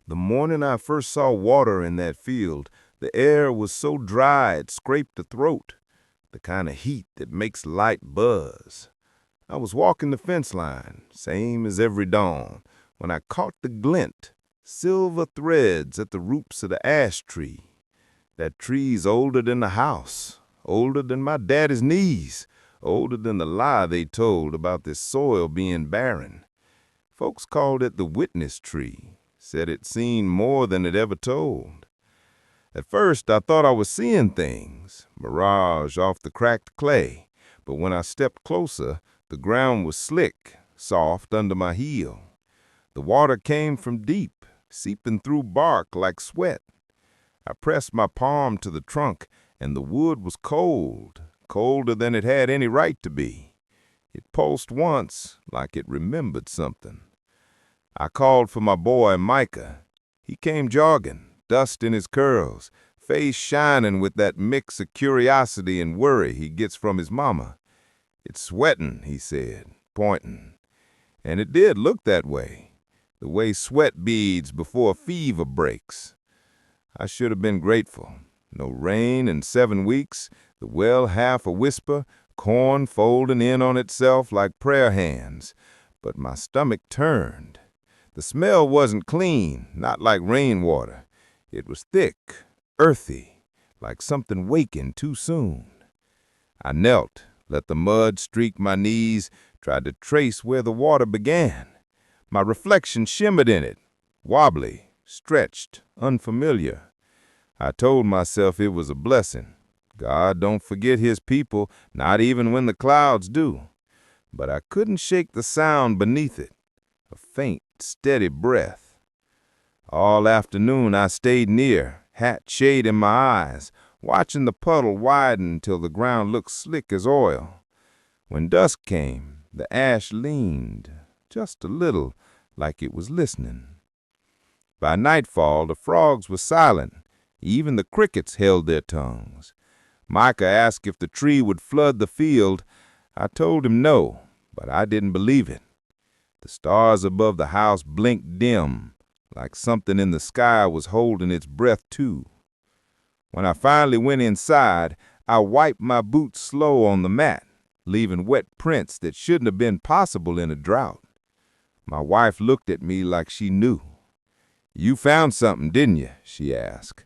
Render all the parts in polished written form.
The morning I first saw water in that field, the air was so dry it scraped the throat, the kind of heat that makes light buzz. I was walking the fence line, same as every dawn, when I caught the glint, silver threads at the roots of the ash tree. That tree's older than the house, older than my daddy's knees, older than the lie they told about this soil being barren. Folks called it the witness tree, said it seen more than it ever told. At first, I thought I was seeing things, mirage off the cracked clay, but when I stepped closer, the ground was slick, soft under my heel. The water came from deep, seeping through bark like sweat. I pressed my palm to the trunk, and the wood was cold, colder than it had any right to be. It pulsed once, like it remembered something. I called for my boy Micah. He came jogging, dust in his curls, face shining with that mix of curiosity and worry he gets from his mama. "It's sweating," he said, pointing. And it did look that way, the way sweat beads before a fever breaks. I should have been grateful. No rain in 7 weeks, the well half a whisper, corn folding in on itself like prayer hands. But my stomach turned. The smell wasn't clean, not like rainwater. It was thick, earthy, like something waking too soon. I knelt, let the mud streak my knees, tried to trace where the water began. My reflection shimmered in it, wobbly, stretched, unfamiliar. I told myself it was a blessing. God don't forget his people, not even when the clouds do. But I couldn't shake the sound beneath it, a faint, steady breath. All afternoon I stayed near, hat shade in my eyes, watching the puddle widen till the ground looked slick as oil. When dusk came, the ash leaned, just a little, like it was listening. By nightfall, the frogs were silent. Even the crickets held their tongues. Micah asked if the tree would flood the field. I told him no, but I didn't believe it. The stars above the house blinked dim, like something in the sky was holding its breath too. When I finally went inside, I wiped my boots slow on the mat, leaving wet prints that shouldn't have been possible in a drought. My wife looked at me like she knew. "You found something, didn't you?" she asked.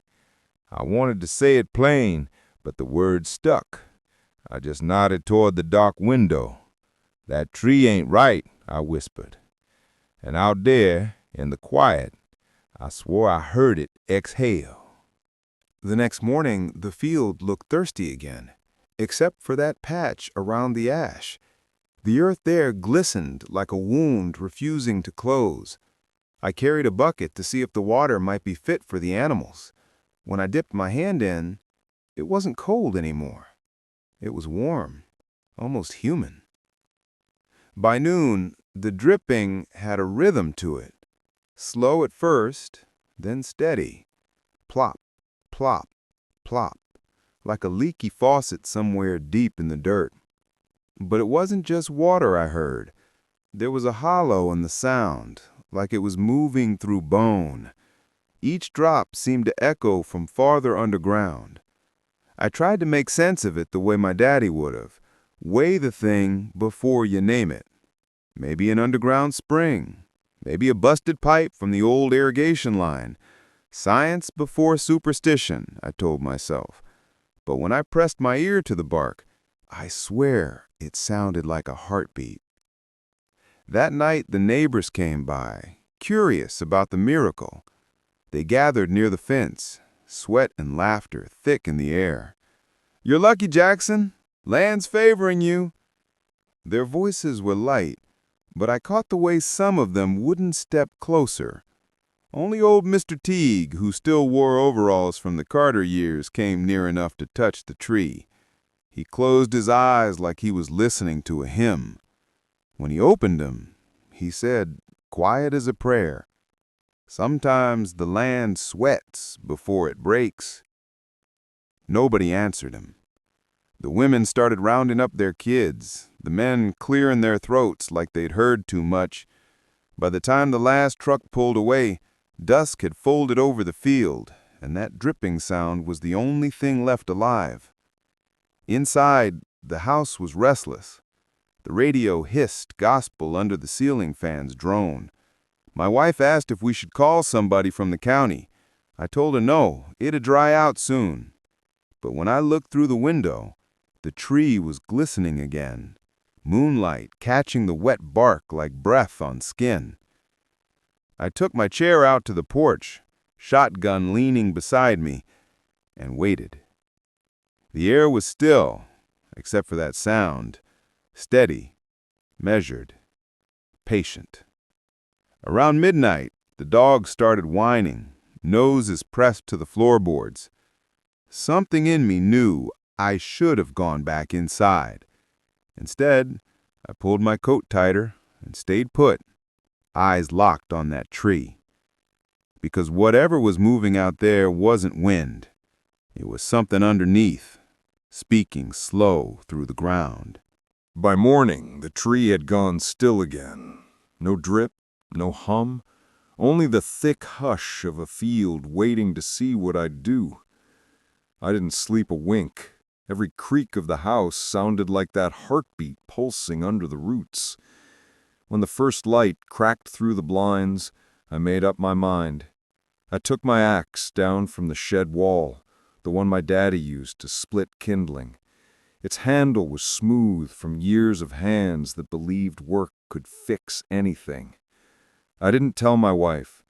I wanted to say it plain, but the words stuck. I just nodded toward the dark window. "That tree ain't right," I whispered. And out there, in the quiet, I swore I heard it exhale. The next morning, the field looked thirsty again, except for that patch around the ash. The earth there glistened like a wound refusing to close. I carried a bucket to see if the water might be fit for the animals. When I dipped my hand in, it wasn't cold anymore. It was warm, almost human. By noon, the dripping had a rhythm to it. Slow at first, then steady. Plop, plop, plop, like a leaky faucet somewhere deep in the dirt. But it wasn't just water I heard. There was a hollow in the sound, like it was moving through bone. Each drop seemed to echo from farther underground. I tried to make sense of it the way my daddy would have. Weigh the thing before you name it. Maybe an underground spring. Maybe a busted pipe from the old irrigation line. Science before superstition, I told myself. But when I pressed my ear to the bark, I swear it sounded like a heartbeat. That night the neighbors came by, curious about the miracle. They gathered near the fence, sweat and laughter thick in the air. "You're lucky, Jackson. Land's favoring you." Their voices were light, but I caught the way some of them wouldn't step closer. Only old Mr. Teague, who still wore overalls from the Carter years, came near enough to touch the tree. He closed his eyes like he was listening to a hymn. When he opened them, he said, quiet as a prayer, "Sometimes the land sweats before it breaks." Nobody answered him. The women started rounding up their kids, the men clearing their throats like they'd heard too much. By the time the last truck pulled away, Dusk had folded over the field, and that dripping sound was the only thing left alive. Inside, the house was restless. The radio hissed gospel under the ceiling fan's drone. My wife asked if we should call somebody from the county. I told her no, it'd dry out soon. But when I looked through the window, the tree was glistening again, moonlight catching the wet bark like breath on skin. I took my chair out to the porch, shotgun leaning beside me, and waited. The air was still, except for that sound, steady, measured, patient. Around midnight, the dogs started whining, noses pressed to the floorboards. Something in me knew I should have gone back inside. Instead, I pulled my coat tighter and stayed put, eyes locked on that tree. Because whatever was moving out there wasn't wind. It was something underneath, speaking slow through the ground. By morning, the tree had gone still again. No drip, no hum, only the thick hush of a field waiting to see what I'd do. I didn't sleep a wink. Every creak of the house sounded like that heartbeat pulsing under the roots. When the first light cracked through the blinds, I made up my mind. I took my axe down from the shed wall, the one my daddy used to split kindling. Its handle was smooth from years of hands that believed work could fix anything. I didn't tell my wife.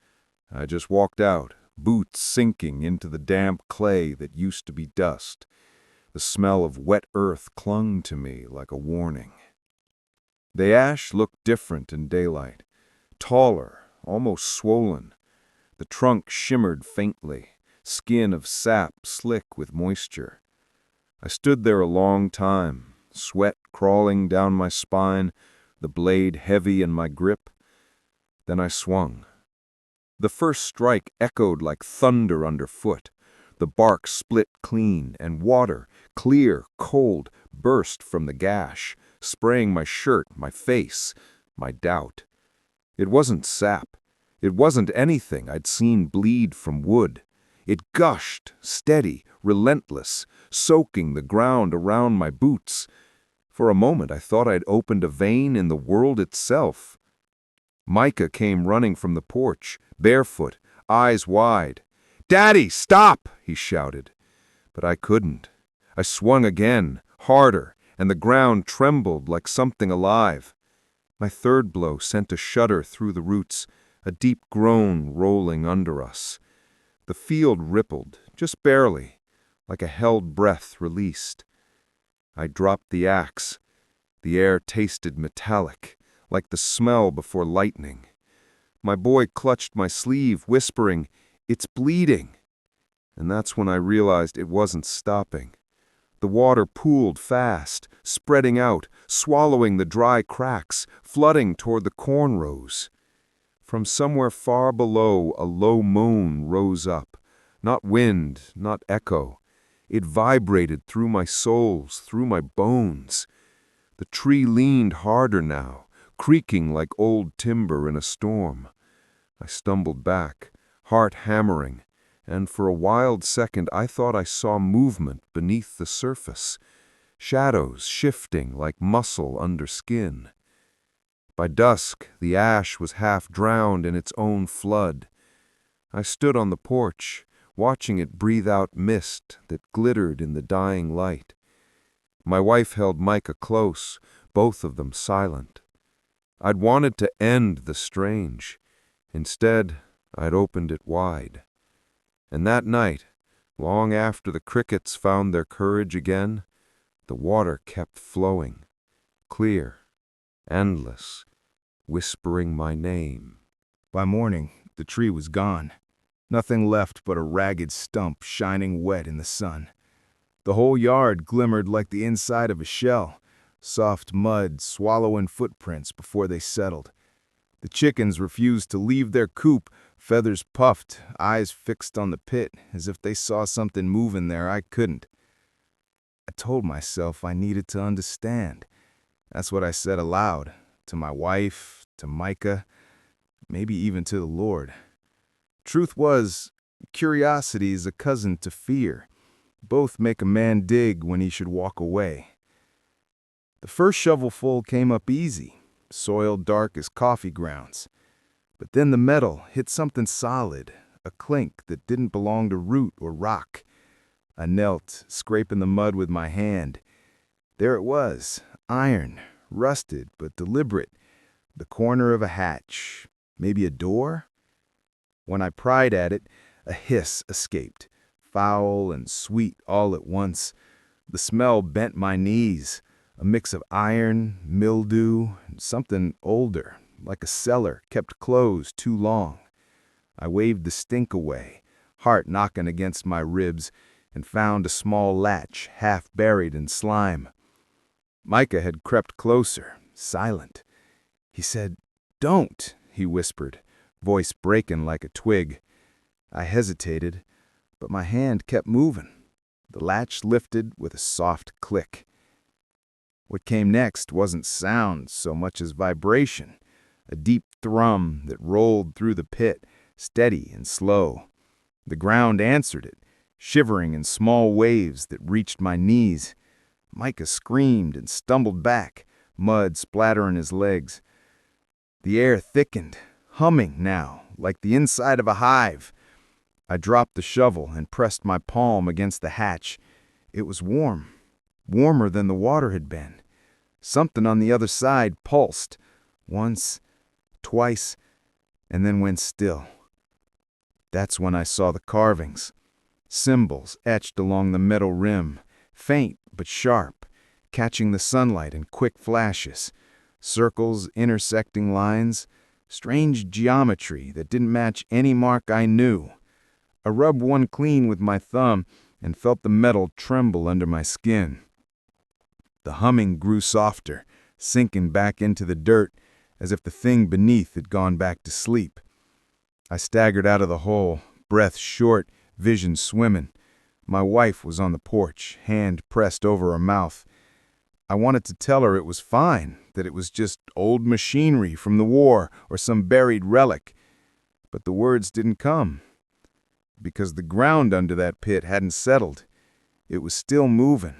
I just walked out, boots sinking into the damp clay that used to be dust. The smell of wet earth clung to me like a warning. The ash looked different in daylight, taller, almost swollen. The trunk shimmered faintly, skin of sap slick with moisture. I stood there a long time, sweat crawling down my spine, the blade heavy in my grip. Then I swung. The first strike echoed like thunder underfoot. The bark split clean, and water, clear, cold, burst from the gash, spraying my shirt, my face, my doubt. It wasn't sap. It wasn't anything I'd seen bleed from wood. It gushed, steady, relentless, soaking the ground around my boots. For a moment I thought I'd opened a vein in the world itself. Micah came running from the porch, barefoot, eyes wide. "Daddy, stop!" he shouted. But I couldn't. I swung again, harder, and the ground trembled like something alive. My third blow sent a shudder through the roots, a deep groan rolling under us. The field rippled, just barely, like a held breath released. I dropped the axe. The air tasted metallic, like the smell before lightning. My boy clutched my sleeve, whispering, "It's bleeding." And that's when I realized it wasn't stopping. The water pooled fast, spreading out, swallowing the dry cracks, flooding toward the corn rows. From somewhere far below, a low moan rose up. Not wind, not echo. It vibrated through my soles, through my bones. The tree leaned harder now, creaking like old timber in a storm. I stumbled back, heart hammering, and for a wild second I thought I saw movement beneath the surface, shadows shifting like muscle under skin. By dusk, the ash was half drowned in its own flood. I stood on the porch, watching it breathe out mist that glittered in the dying light. My wife held Micah close, both of them silent. I'd wanted to end the strange. Instead, I'd opened it wide. And that night, long after the crickets found their courage again, the water kept flowing, clear, endless, whispering my name. By morning, the tree was gone. Nothing left but a ragged stump shining wet in the sun. The whole yard glimmered like the inside of a shell, soft mud swallowing footprints before they settled. The chickens refused to leave their coop, feathers puffed, eyes fixed on the pit, as if they saw something moving there I couldn't. I told myself I needed to understand. That's what I said aloud, to my wife, to Micah, maybe even to the Lord. Truth was, curiosity is a cousin to fear. Both make a man dig when he should walk away. The first shovelful came up easy, soil dark as coffee grounds. But then the metal hit something solid, a clink that didn't belong to root or rock. I knelt, scraping the mud with my hand. There it was, iron, rusted but deliberate, the corner of a hatch, maybe a door? When I pried at it, a hiss escaped, foul and sweet all at once. The smell bent my knees, a mix of iron, mildew, and something older, like a cellar kept closed too long. I waved the stink away, heart knocking against my ribs, and found a small latch half buried in slime. Micah had crept closer, silent. He said, "Don't," he whispered, voice breaking like a twig. I hesitated, but my hand kept moving. The latch lifted with a soft click. What came next wasn't sound so much as vibration, a deep thrum that rolled through the pit, steady and slow. The ground answered it, shivering in small waves that reached my knees. Micah screamed and stumbled back, mud splattering his legs. The air thickened, humming now, like the inside of a hive. I dropped the shovel and pressed my palm against the hatch. It was warm, warmer than the water had been. Something on the other side pulsed, once, twice, and then went still. That's when I saw the carvings, symbols etched along the metal rim, faint but sharp, catching the sunlight in quick flashes, circles intersecting lines, strange geometry that didn't match any mark I knew. I rubbed one clean with my thumb and felt the metal tremble under my skin. The humming grew softer, sinking back into the dirt as if the thing beneath had gone back to sleep. I staggered out of the hole, breath short, vision swimming. My wife was on the porch, hand pressed over her mouth. I wanted to tell her it was fine, that it was just old machinery from the war or some buried relic. But the words didn't come, because the ground under that pit hadn't settled. It was still moving,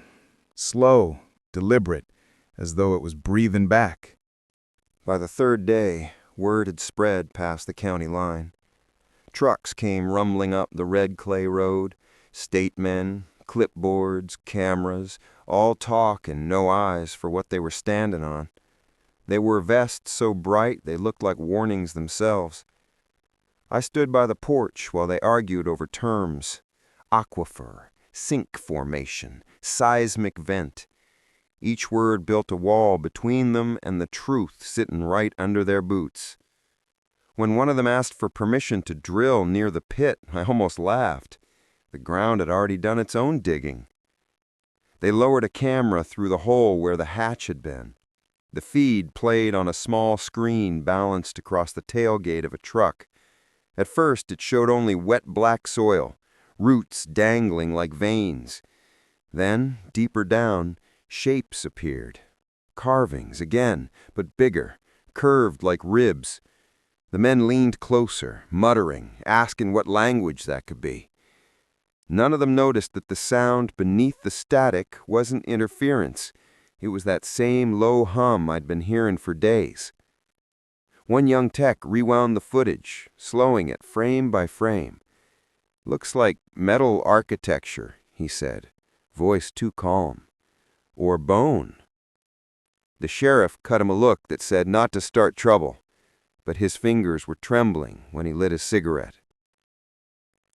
slow, deliberate, as though it was breathing back. By the third day, word had spread past the county line. Trucks came rumbling up the red clay road, state men, clipboards, cameras, all talk and no eyes for what they were standing on. They wore vests so bright they looked like warnings themselves. I stood by the porch while they argued over terms: aquifer, sink formation, seismic vent. Each word built a wall between them and the truth sitting right under their boots. When one of them asked for permission to drill near the pit, I almost laughed. The ground had already done its own digging. They lowered a camera through the hole where the hatch had been. The feed played on a small screen balanced across the tailgate of a truck. At first, it showed only wet black soil, roots dangling like veins. Then, deeper down, shapes appeared. Carvings again, but bigger, curved like ribs. The men leaned closer, muttering, asking what language that could be. None of them noticed that the sound beneath the static wasn't interference. It was that same low hum I'd been hearing for days. One young tech rewound the footage, slowing it frame by frame. "Looks like metal architecture," he said, voice too calm. "Or bone." The sheriff cut him a look that said not to start trouble, but his fingers were trembling when he lit his cigarette.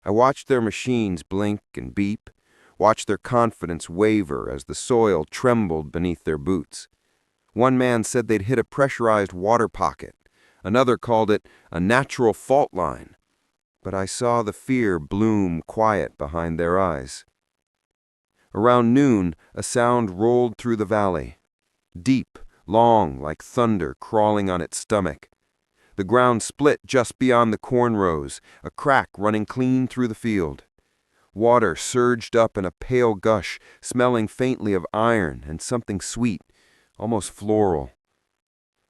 I watched their machines blink and beep, watched their confidence waver as the soil trembled beneath their boots. One man said they'd hit a pressurized water pocket. Another called it a natural fault line. But I saw the fear bloom quiet behind their eyes. Around noon, a sound rolled through the valley. Deep, long, like thunder crawling on its stomach. The ground split just beyond the corn rows, a crack running clean through the field. Water surged up in a pale gush, smelling faintly of iron and something sweet, almost floral.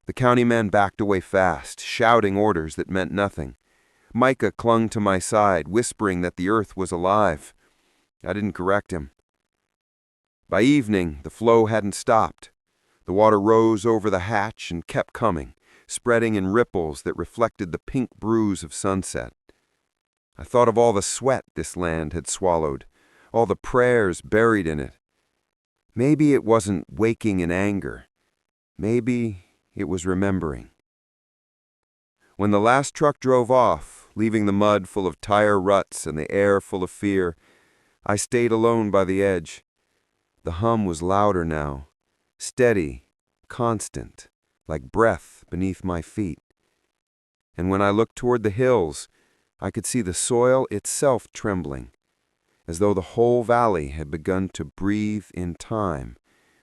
The county men backed away fast, shouting orders that meant nothing. Micah clung to my side, whispering that the earth was alive. I didn't correct him. By evening, the flow hadn't stopped. The water rose over the hatch and kept coming, spreading in ripples that reflected the pink bruise of sunset. I thought of all the sweat this land had swallowed, all the prayers buried in it. Maybe it wasn't waking in anger. Maybe it was remembering. When the last truck drove off, leaving the mud full of tire ruts and the air full of fear, I stayed alone by the edge. The hum was louder now, steady, constant, like breath beneath my feet. And when I looked toward the hills, I could see the soil itself trembling, as though the whole valley had begun to breathe in time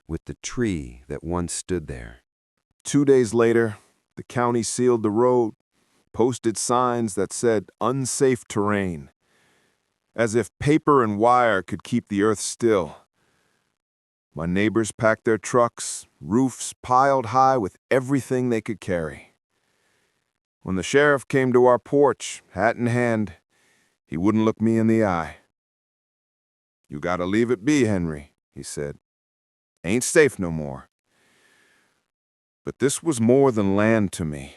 with the tree that once stood there. 2 days later, the county sealed the road, posted signs that said unsafe terrain, as if paper and wire could keep the earth still. My neighbors packed their trucks, roofs piled high with everything they could carry. When the sheriff came to our porch, hat in hand, he wouldn't look me in the eye. "You gotta leave it be, Henry," he said. "Ain't safe no more." But this was more than land to me.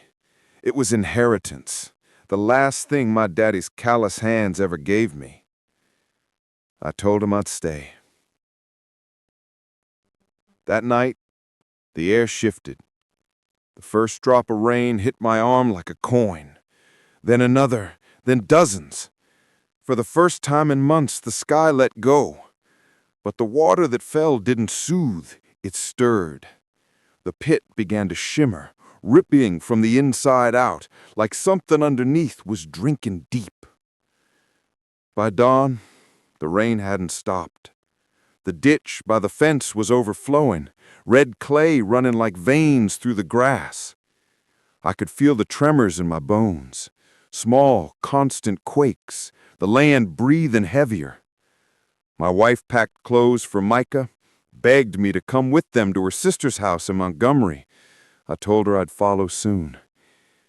It was inheritance, the last thing my daddy's callous hands ever gave me. I told him I'd stay. That night, the air shifted. The first drop of rain hit my arm like a coin. Then another, then dozens. For the first time in months, the sky let go. But the water that fell didn't soothe, it stirred. The pit began to shimmer, ripping from the inside out, like something underneath was drinking deep. By dawn, the rain hadn't stopped. The ditch by the fence was overflowing, red clay running like veins through the grass. I could feel the tremors in my bones, small, constant quakes, the land breathing heavier. My wife packed clothes for Micah, begged me to come with them to her sister's house in Montgomery. I told her I'd follow soon.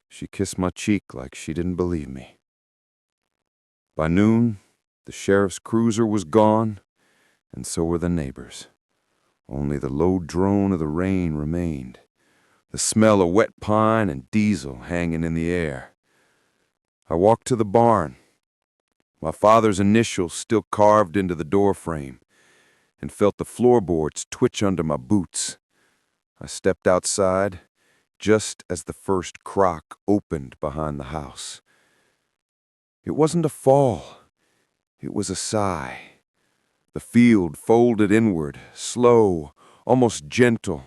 She kissed my cheek like she didn't believe me. By noon, the sheriff's cruiser was gone, and so were the neighbors. Only the low drone of the rain remained, the smell of wet pine and diesel hanging in the air. I walked to the barn, my father's initials still carved into the doorframe, and felt the floorboards twitch under my boots. I stepped outside just as the first crock opened behind the house. It wasn't a fall, it was a sigh. The field folded inward, slow, almost gentle,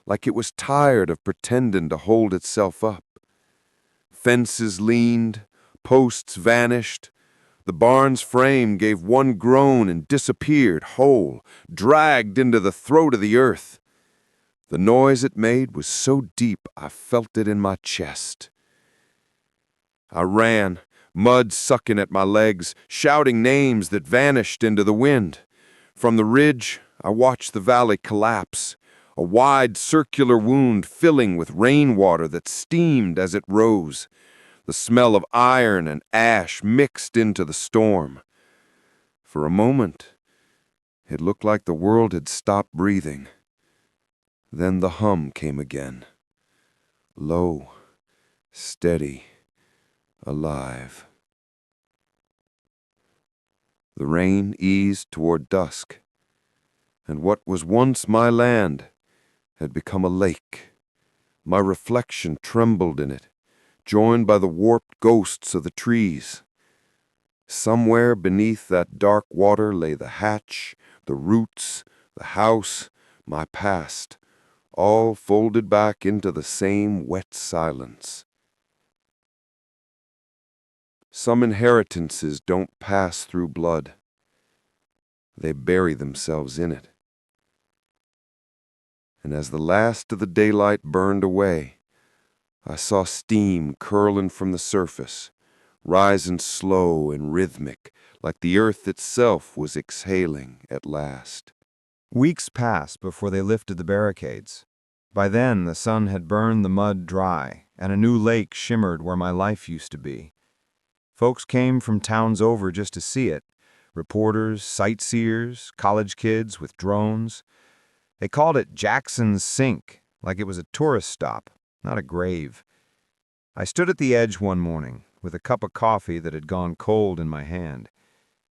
like it was tired of pretending to hold itself up. Fences leaned, posts vanished. The barn's frame gave one groan and disappeared whole, dragged into the throat of the earth. The noise it made was so deep I felt it in my chest. I ran, mud sucking at my legs, shouting names that vanished into the wind. From the ridge, I watched the valley collapse, a wide circular wound filling with rainwater that steamed as it rose. The smell of iron and ash mixed into the storm. For a moment, it looked like the world had stopped breathing. Then the hum came again. Low, steady, alive. The rain eased toward dusk, and what was once my land had become a lake. My reflection trembled in it, joined by the warped ghosts of the trees. Somewhere beneath that dark water lay the hatch, the roots, the house, my past, all folded back into the same wet silence. Some inheritances don't pass through blood. They bury themselves in it. And as the last of the daylight burned away, I saw steam curling from the surface, rising slow and rhythmic, like the earth itself was exhaling at last. Weeks passed before they lifted the barricades. By then, the sun had burned the mud dry, and a new lake shimmered where my life used to be. Folks came from towns over just to see it. Reporters, sightseers, college kids with drones. They called it Jackson's Sink, like it was a tourist stop, not a grave. I stood at the edge one morning, with a cup of coffee that had gone cold in my hand.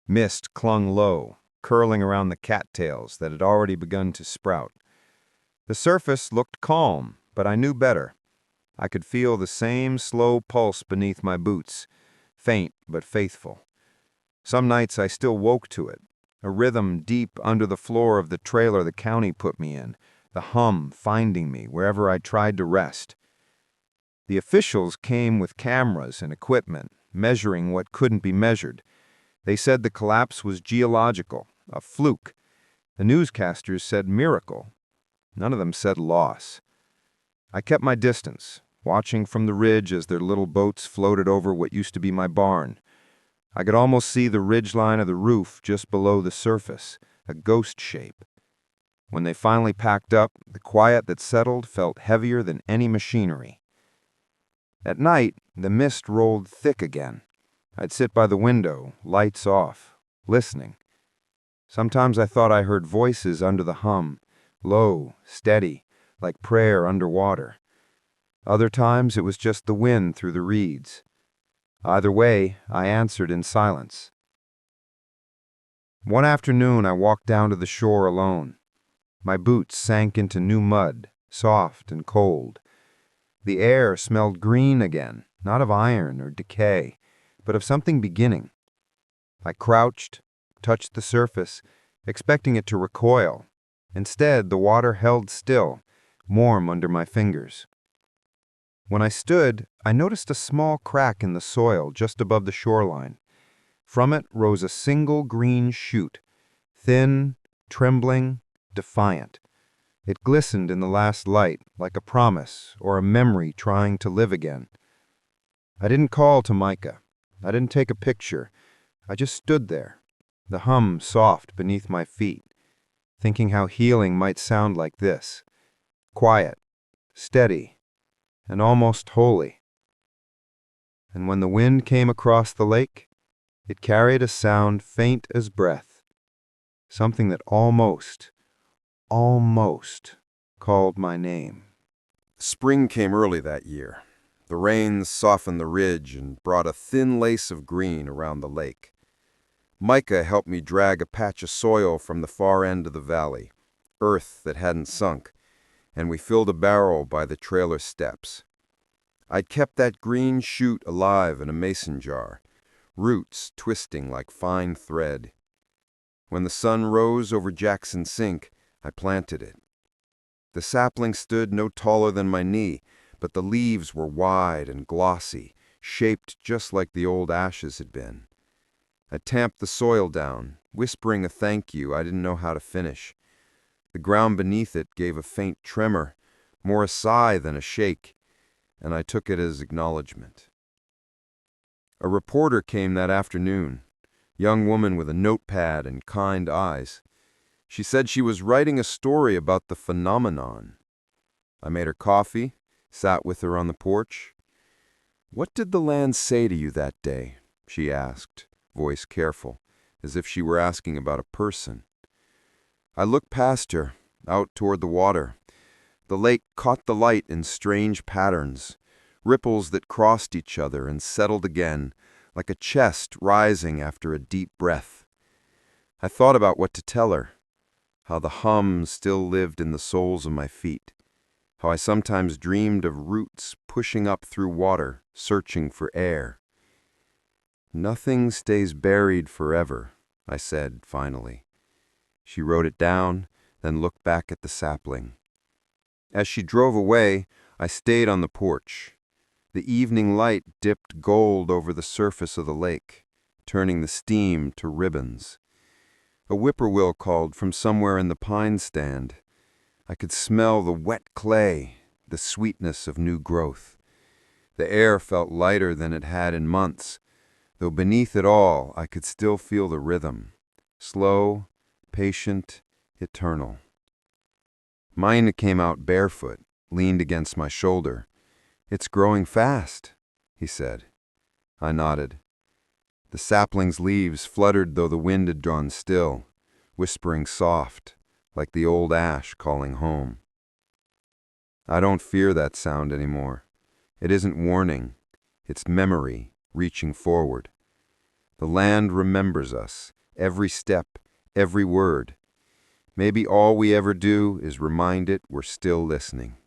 Mist clung low, curling around the cattails that had already begun to sprout. The surface looked calm, but I knew better. I could feel the same slow pulse beneath my boots, faint but faithful. Some nights I still woke to it, a rhythm deep under the floor of the trailer the county put me in, the hum finding me wherever I tried to rest. The officials came with cameras and equipment, measuring what couldn't be measured. They said the collapse was geological, a fluke. The newscasters said miracle. None of them said loss. I kept my distance, watching from the ridge as their little boats floated over what used to be my barn. I could almost see the ridgeline of the roof just below the surface, a ghost shape. When they finally packed up, the quiet that settled felt heavier than any machinery. At night, the mist rolled thick again. I'd sit by the window, lights off, listening. Sometimes I thought I heard voices under the hum, low, steady, like prayer underwater. Other times it was just the wind through the reeds. Either way, I answered in silence. One afternoon I walked down to the shore alone. My boots sank into new mud, soft and cold. The air smelled green again, not of iron or decay, but of something beginning. I crouched, touched the surface, expecting it to recoil. Instead, the water held still, warm under my fingers. When I stood, I noticed a small crack in the soil just above the shoreline. From it rose a single green shoot, thin, trembling, defiant. It glistened in the last light, like a promise or a memory trying to live again. I didn't call to Micah. I didn't take a picture. I just stood there, the hum soft beneath my feet, thinking how healing might sound like this. Quiet, steady, and almost holy. And when the wind came across the lake, it carried a sound faint as breath, something that almost called my name. Spring came early that year. The rains softened the ridge and brought a thin lace of green around the lake. Micah helped me drag a patch of soil from the far end of the valley, earth that hadn't sunk, and we filled a barrel by the trailer steps. I'd kept that green shoot alive in a mason jar, roots twisting like fine thread. When the sun rose over Jackson's Sink, I planted it. The sapling stood no taller than my knee, but the leaves were wide and glossy, shaped just like the old ashes had been. I tamped the soil down, whispering a thank you I didn't know how to finish. The ground beneath it gave a faint tremor, more a sigh than a shake, and I took it as acknowledgement. A reporter came that afternoon, young woman with a notepad and kind eyes. She said she was writing a story about the phenomenon. I made her coffee, sat with her on the porch. "What did the land say to you that day?" she asked, voice careful, as if she were asking about a person. I looked past her, out toward the water. The lake caught the light in strange patterns, ripples that crossed each other and settled again, like a chest rising after a deep breath. I thought about what to tell her, how the hum still lived in the soles of my feet, how I sometimes dreamed of roots pushing up through water, searching for air. "Nothing stays buried forever," I said finally. She wrote it down, then looked back at the sapling. As she drove away, I stayed on the porch. The evening light dipped gold over the surface of the lake, turning the steam to ribbons. A whippoorwill called from somewhere in the pine stand. I could smell the wet clay, the sweetness of new growth. The air felt lighter than it had in months, though beneath it all I could still feel the rhythm, slow, patient, eternal. Mine came out barefoot, leaned against my shoulder. "It's growing fast," he said. I nodded. The sapling's leaves fluttered though the wind had drawn still, whispering soft, like the old ash calling home. I don't fear that sound anymore. It isn't warning, it's memory reaching forward. The land remembers us, every step, every word. Maybe all we ever do is remind it we're still listening.